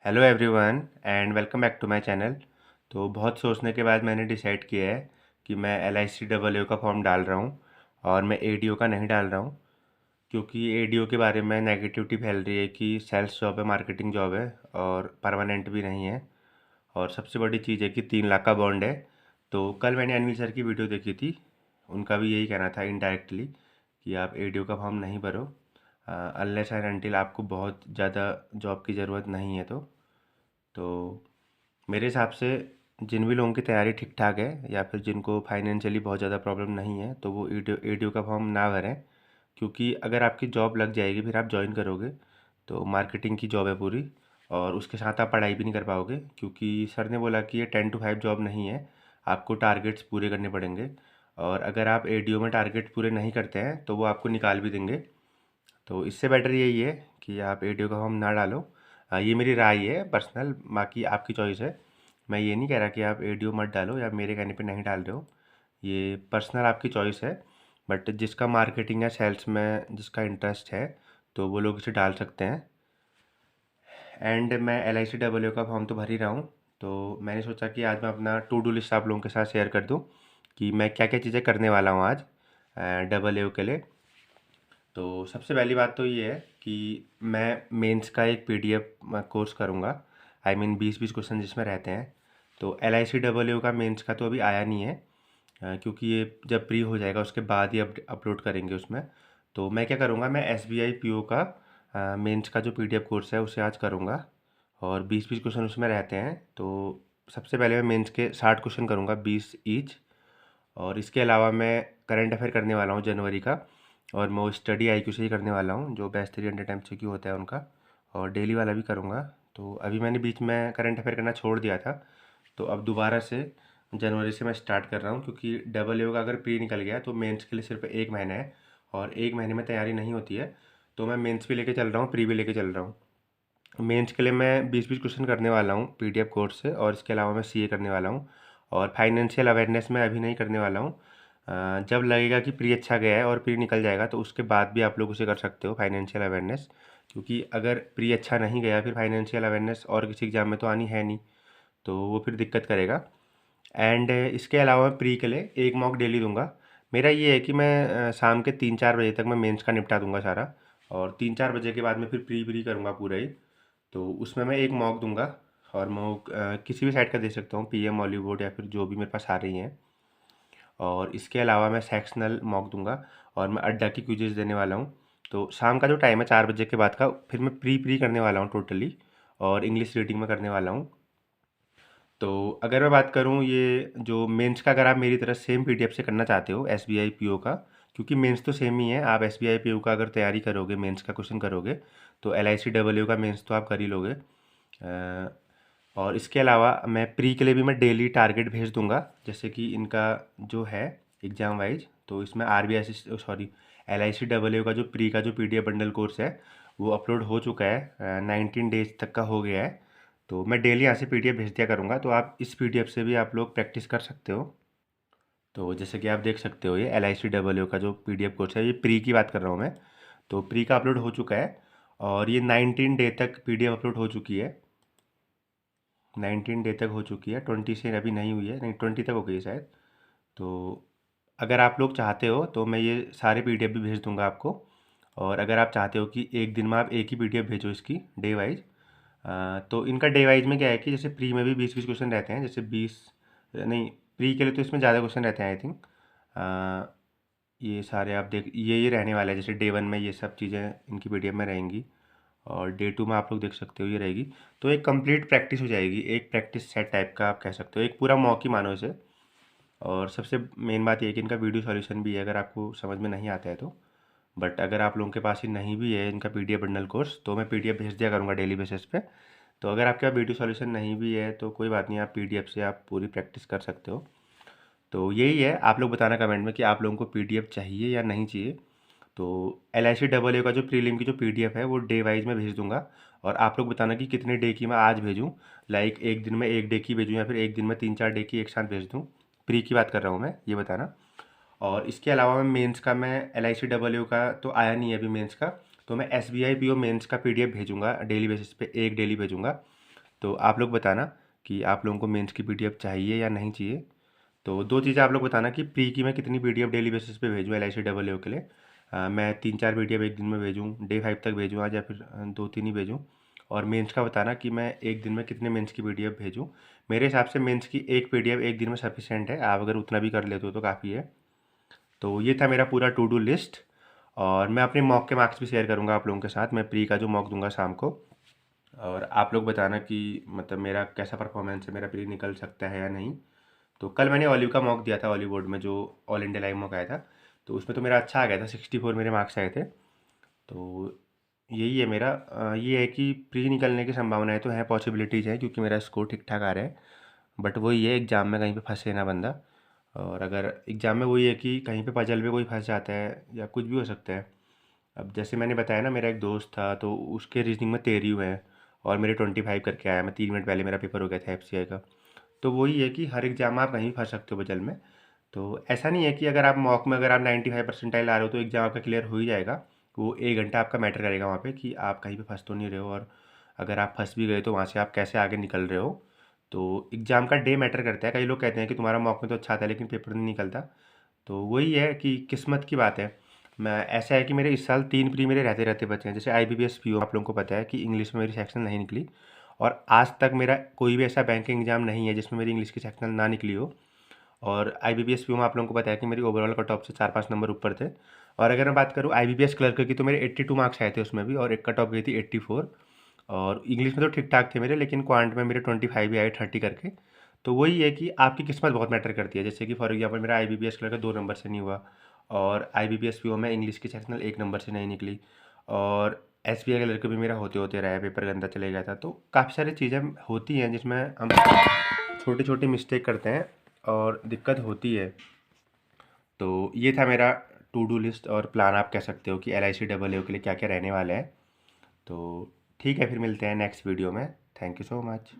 Hello everyone and welcome back to my channel. तो बहुत सोचने के बाद मैंने डिसाइड किया है कि मैं एल आई सी डबल का फॉर्म डाल रहा हूँ और मैं ए डी ओ का नहीं डाल रहा हूँ, क्योंकि ए डी ओ के बारे में नेगेटिविटी फैल रही है कि सेल्स जॉब है, मार्केटिंग जॉब है और परमानेंट भी नहीं है। और सबसे बड़ी चीज़ है कि 3 लाख का बॉन्ड है। तो कल मैंने अनिल सर की वीडियो देखी थी, उनका भी यही कहना था इनडायरेक्टली कि आप ए डी ओ का फॉर्म नहीं भरो अनलेस एंड अनटिल आपको बहुत ज़्यादा जॉब की ज़रूरत नहीं है। तो मेरे हिसाब से जिन भी लोगों की तैयारी ठीक ठाक है या फिर जिनको फाइनेंशियली बहुत ज़्यादा प्रॉब्लम नहीं है तो वो ए डी ओ का फॉर्म ना भरें, क्योंकि अगर आपकी जॉब लग जाएगी फिर आप ज्वाइन करोगे तो मार्केटिंग की जॉब है पूरी, और उसके साथ आप पढ़ाई भी नहीं कर पाओगे, क्योंकि सर ने बोला कि ये 10 to 5 जॉब नहीं है, आपको टारगेट्स पूरे करने पड़ेंगे। और अगर आप ए डी ओ में टारगेट पूरे नहीं करते हैं तो वो आपको निकाल भी देंगे। तो इससे बेटर यही है कि आप ए डी ओ का फॉर्म ना डालो। ये मेरी राय है पर्सनल, बाकी आपकी चॉइस है। मैं ये नहीं कह रहा कि आप ए डी ओ मत डालो या मेरे कहने पे नहीं डाल रहे हो, ये पर्सनल आपकी चॉइस है। बट जिसका मार्केटिंग या सेल्स में जिसका इंटरेस्ट है तो वो लोग इसे डाल सकते हैं। एंड मैं L I C double O का फॉर्म तो भर ही रहा हूँ, तो मैंने सोचा कि आज मैं अपना टू डू लिस्ट आप लोगों के साथ शेयर कर दूँ कि मैं क्या क्या चीज़ें करने वाला हूँ आज डबल ओ के लिए। तो सबसे पहली बात तो ये है कि मैं मेंस का एक पीडीएफ कोर्स करूँगा। आई मीन 20-20 क्वेश्चन जिसमें रहते हैं। तो एल आई सी डबल का मेंस का तो अभी आया नहीं है, क्योंकि ये जब प्री हो जाएगा उसके बाद ही अपलोड करेंगे उसमें। तो मैं क्या करूँगा, मैं S B I P O का मेंस का जो पीडीएफ कोर्स है उसे आज करूँगा, और 20-20 क्वेश्चन उसमें रहते हैं। तो सबसे पहले मैं मेंस के 60 क्वेश्चन करूँगा, 20 ईच। और इसके अलावा मैं करंट अफेयर करने वाला हूँ जनवरी का, और मैं वो स्टडी आई क्यू से ही करने वाला हूँ जो बेस्ट 300 MCQ होता है उनका, और डेली वाला भी करूँगा। तो अभी मैंने बीच में करंट अफेयर करना छोड़ दिया था, तो अब दोबारा से जनवरी से मैं स्टार्ट कर रहा हूँ, क्योंकि डबल ए का अगर प्री निकल गया तो मेंस के लिए सिर्फ 1 महीना है, और 1 महीने में तैयारी नहीं होती है। तो मैं मेंस भी लेके चल रहा हूँ, प्री भी लेके चल रहा हूँ। मेंस के लिए मैं 20-20 क्वेश्चन करने वाला हूँ पीडीएफ कोर्स से, और इसके अलावा मैं सीए करने वाला हूँ। और फाइनेंशियल अवेयरनेस में अभी नहीं करने वाला हूँ। जब लगेगा कि प्री अच्छा गया है और प्री निकल जाएगा तो उसके बाद भी आप लोग उसे कर सकते हो फाइनेंशियल अवेयरनेस, क्योंकि अगर प्री अच्छा नहीं गया फिर फाइनेंशियल अवेयरनेस और किसी एग्जाम में तो आनी है नहीं, तो वो फिर दिक्कत करेगा। एंड इसके अलावा मैं प्री के लिए एक मॉक डेली दूंगा। मेरा ये है कि मैं शाम के 3-4 बजे तक मैं मेंस का निपटा दूंगा सारा, और 3-4 बजे के बाद में फिर प्री प्री करूँगा पूरा ही। तो उसमें मैं एक मॉक दूंगा, और मॉक किसी भी साइट का दे सकता हूँ, पीएम हॉलीवुड या फिर जो भी मेरे पास आ रही हैं। और इसके अलावा मैं सेक्शनल मॉक दूंगा, और मैं अड्डा की क्विज़ेस देने वाला हूँ। तो शाम का जो टाइम है 4 बजे के बाद का, फिर मैं प्री प्री करने वाला हूँ टोटली, और इंग्लिश रीडिंग में करने वाला हूँ। तो अगर मैं बात करूँ ये जो मेंस का, अगर आप मेरी तरह सेम पीडीएफ से करना चाहते हो S B I P O का, क्योंकि मेंस तो सेम ही है, आप S B I P O का अगर तैयारी करोगे, मेंस का क्वेश्चन करोगे तो एल आई सी डबल का मेंस तो आप कर ही लोगे। और इसके अलावा मैं प्री के लिए भी मैं डेली टारगेट भेज दूंगा, जैसे कि इनका जो है एग्ज़ाम वाइज, तो इसमें R B I sorry L I C double का जो प्री का जो पीडीएफ बंडल कोर्स है वो अपलोड हो चुका है, 19 डेज तक का हो गया है। तो मैं डेली यहाँ से पीडीएफ भेज दिया करूँगा, तो आप इस पीडीएफ से भी आप लोग प्रैक्टिस कर सकते हो। तो जैसे कि आप देख सकते हो ये एल आई सी डबल का जो पीडीएफ कोर्स है, ये प्री की बात कर रहा हूँ मैं। तो प्री का अपलोड हो चुका है, और ये 19 डे तक पीडीएफ अपलोड हो चुकी है। 19 डे तक हो चुकी है, 20 से अभी नहीं हुई है, नहीं 20 तक हो गई है शायद। तो अगर आप लोग चाहते हो तो मैं ये सारे पीडीएफ भी भेज दूंगा आपको। और अगर आप चाहते हो कि एक दिन में आप एक ही पीडीएफ भेजो इसकी डे वाइज, तो इनका डे वाइज में क्या है कि जैसे प्री में भी 20-20 क्वेश्चन रहते हैं, जैसे 20 नहीं, प्री के लिए तो इसमें ज़्यादा क्वेश्चन रहते हैं आई थिंक। ये सारे आप देख, ये रहने वाला है, जैसे डे वन में ये सब चीज़ें इनकी पीडीएफ में रहेंगी, और डे टू में आप लोग देख सकते हो ये रहेगी। तो एक कंप्लीट प्रैक्टिस हो जाएगी, एक प्रैक्टिस सेट टाइप का आप कह सकते हो, एक पूरा मॉक ही मानो इसे। और सबसे मेन बात ये है कि इनका वीडियो सॉल्यूशन भी है अगर आपको समझ में नहीं आता है तो। बट अगर आप लोगों के पास ही नहीं भी है इनका पीडीएफ बंडल कोर्स तो मैं पीडीएफ भेज दिया करूँगा डेली बेसिस पे। तो अगर आपके पास वीडियो सॉल्यूशन नहीं भी है तो कोई बात नहीं, आप पीडीएफ से आप पूरी प्रैक्टिस कर सकते हो। तो यही है, आप लोग बताना कमेंट में कि आप लोगों को पीडीएफ चाहिए या नहीं चाहिए। तो L I C double A का जो प्रीलिम की जो पीडीएफ है वो डे वाइज में भेज दूंगा, और आप लोग बताना कि कितने डे की मैं आज भेजूँ। लाइक एक दिन में एक डे की भेजूँ या फिर एक दिन में 3-4 डे की एक साथ भेज दूँ। प्री की बात कर रहा हूँ मैं, ये बताना। और इसके अलावा मैं मेंस का, मैं L I C W का तो आया नहीं है अभी मेंस का, तो मैं S B I P O mains का पीडीएफ भेजूँगा डेली बेसिस पे, एक डेली भेजूँगा। तो आप लोग बताना कि आप लोगों को मेंस की पीडीएफ चाहिए या नहीं चाहिए। तो दो चीज़ें आप लोग बताना कि प्री की मैं कितनी पीडीएफ डेली बेसिस पे भेजूँ LIC डबल ए के लिए। मैं 3-4 पीडीएफ एक दिन में भेजूँ, डे 5 तक भेजूँ आज, या फिर 2-3 ही भेजूँ। और मेंस का बताना कि मैं एक दिन में कितने मेंस की पीडीएफ भेजूँ। मेरे हिसाब से मेंस की एक पीडीएफ एक दिन में सफिशिएंट है, आप अगर उतना भी कर लेते हो तो काफ़ी है। तो ये था मेरा पूरा टू डू लिस्ट। और मैं अपने मॉक के मार्क्स भी शेयर करूँगा आप लोगों के साथ, मैं प्री का जो मॉक दूंगा शाम को। और आप लोग बताना कि मतलब मेरा कैसा परफॉर्मेंस है, मेरा प्री निकल सकता है या नहीं। तो कल मैंने ऑलिव का मॉक दिया था, ऑलिव बोर्ड में जो ऑल इंडिया लाइव मॉक आया था, तो उसमें तो मेरा अच्छा आ गया था, 64 मेरे मार्क्स आए थे। तो यही है मेरा। ये है कि प्री निकलने की संभावनाएं तो हैं, पॉसिबिलिटीज़ हैं, क्योंकि मेरा स्कोर ठीक ठाक आ रहा है। बट वही है, एग्ज़ाम में कहीं पे फंसे ना बंदा। और अगर एग्ज़ाम में वही है कि कहीं पे पजल में कोई फंस जाता है या कुछ भी हो सकता है। अब जैसे मैंने बताया ना, मेरा एक दोस्त था तो उसके रीजनिंग में 13 हुए हैं और मेरे 25 करके आया। मैं 3 मिनट पहले मेरा पेपर हो गया था FCI का। तो वही है कि हर एग्ज़ाम में आप कहीं फंस सकते हो बजल में। तो ऐसा नहीं है कि अगर आप मॉक में अगर आप 95 परसेंटाइल आ रहे हो तो एग्ज़ाम आपका क्लियर हो ही जाएगा। वो 1 घंटा आपका मैटर करेगा वहाँ पे कि आप कहीं पे फंस तो नहीं रहे हो, और अगर आप फंस भी गए तो वहाँ से आप कैसे आगे निकल रहे हो। तो एग्ज़ाम का डे मैटर करता है। कई लोग कहते हैं कि तुम्हारा मॉक में तो अच्छा था लेकिन पेपर नहीं निकलता। तो वही है कि किस्मत की बात है। मैं ऐसा है कि मेरे इस साल 3 प्री मेरे रहते रहते बचे हैं। जैसे IBPS PO, आप लोगों को पता है कि इंग्लिश में मेरी सेक्शन नहीं निकली, और आज तक मेरा कोई भी ऐसा बैंकिंग एग्जाम नहीं है जिसमें मेरी इंग्लिश की सेक्शनल ना निकली हो। और IBPS PO में आप लोगों को पता है कि मेरी ओवरऑल कट ऑफ से 4-5 नंबर ऊपर थे। और अगर मैं बात करूँ IBPS क्लर्क की, तो मेरे 82 मार्क्स आए थे उसमें भी, और एक कट ऑफ गई थी 84। और इंग्लिश में तो ठीक ठाक थे मेरे, लेकिन क्वांट में मेरे 25 ही आए 30 करके। तो वही है कि आपकी किस्मत बहुत मैटर करती है। जैसे कि फॉर एग्जांपल मेरा IBPS क्लर्क 2 नंबर से नहीं हुआ, और IBPS PO में इंग्लिश की सेक्शनल 1 नंबर से नहीं निकली, और SBI क्लर्क भी मेरा होते होते रहा, पेपर गंदा चले गया था। तो काफ़ी सारी चीज़ें होती हैं जिसमें हम छोटी छोटी मिस्टेक करते हैं और दिक्कत होती है। तो ये था मेरा टू डू लिस्ट और प्लान, आप कह सकते हो कि LIC डबल ए के लिए क्या क्या रहने वाला है। तो ठीक है, फिर मिलते हैं नेक्स्ट वीडियो में। Thank you so much.